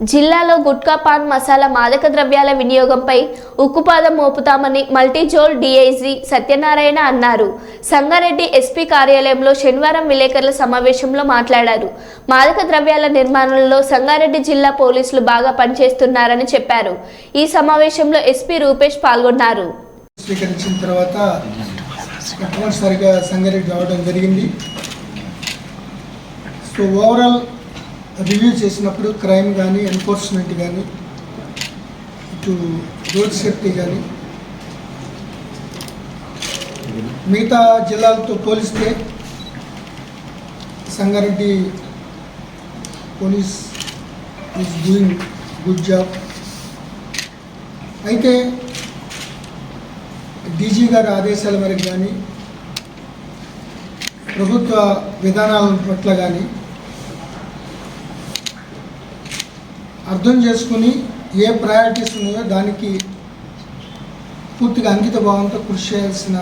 జిల్లాలో గుట్కా పాన్ మసాలా మాదక ద్రవ్యాల వినియోగంపై ఉక్కుపాదం మోపుతామని మల్టీజోల్ డీఐజీ సత్యనారాయణ అన్నారు. సంగారెడ్డి ఎస్పీ కార్యాలయంలో శనివారం విలేకరుల సమావేశంలో మాట్లాడారు. మాదక ద్రవ్యాల నిర్మాణంలో సంగారెడ్డి జిల్లా పోలీసులు బాగా పనిచేస్తున్నారని చెప్పారు. ఈ సమావేశంలో ఎస్పీ రూపేష్ పాల్గొన్నారు. స్వీకరించిన తర్వాత మొట్టమొదటిసారిగా సంగారెడ్డి రావడం జరిగింది. సో ఓవరాల్ రివ్యూ చేసినప్పుడు క్రైమ్ కానీ, ఎన్ఫోర్స్మెంట్ కానీ, ఇటు రోడ్ సేఫ్టీ కానీ మిగతా జిల్లాలతో పోలిస్తే Sangareddy police is doing good job. అయితే డీజీ గారి ఆదేశాల మేరకు కానీ, ప్రభుత్వ విధానాల పట్ల కానీ అర్థం చేసుకుని ఏ ప్రయారిటీస్ ఉన్నాయో దానికి పూర్తిగా అంకిత భావంతో కృషి చేయాల్సిన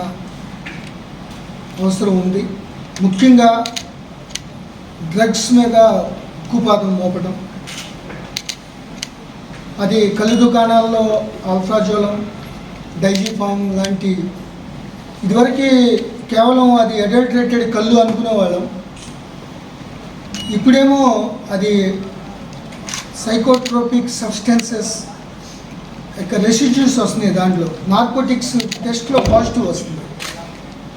అవసరం ఉంది. ముఖ్యంగా డ్రగ్స్ మీద ఉక్కుపాదం మోపడం, అది కళ్ళు దుకాణాల్లో అల్ఫాజోలం, డైజిఫామ్ లాంటి ఇదివరకు కేవలం అది అడల్టరేటెడ్ కళ్ళు అనుకునేవాళ్ళం. ఇప్పుడేమో అది సైకోట్రోపిక్ సబ్స్టెన్సెస్ యొక్క రెసిడ్యూస్ వస్తున్నాయి. దాంట్లో నార్కోటిక్స్ టెస్ట్లో పాజిటివ్ వస్తుంది.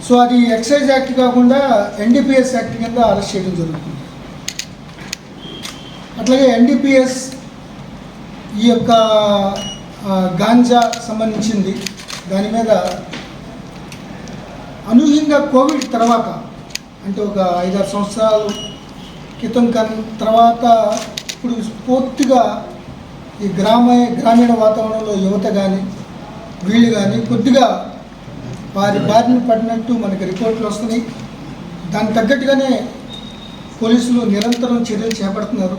సో అది ఎక్సైజ్ యాక్ట్ కాకుండా ఎన్డీపీఎస్ యాక్ట్ కింద అరెస్ట్ చేయడం జరుగుతుంది. అట్లాగే ఎన్డీపీఎస్ ఈ యొక్క గాంజా సంబంధించింది. దాని మీద అనూహ్యంగా కోవిడ్ తర్వాత, అంటే ఒక 5-6 సంవత్సరాల క్రితం తర్వాత ఇప్పుడు పూర్తిగా ఈ గ్రామీణ వాతావరణంలో యువత కానీ వీళ్ళు కానీ కొద్దిగా వారి బారిన పడినట్టు మనకి రిపోర్ట్లు వస్తున్నాయి. దానికి తగ్గట్టుగానే పోలీసులు నిరంతరం చర్యలు చేపడుతున్నారు.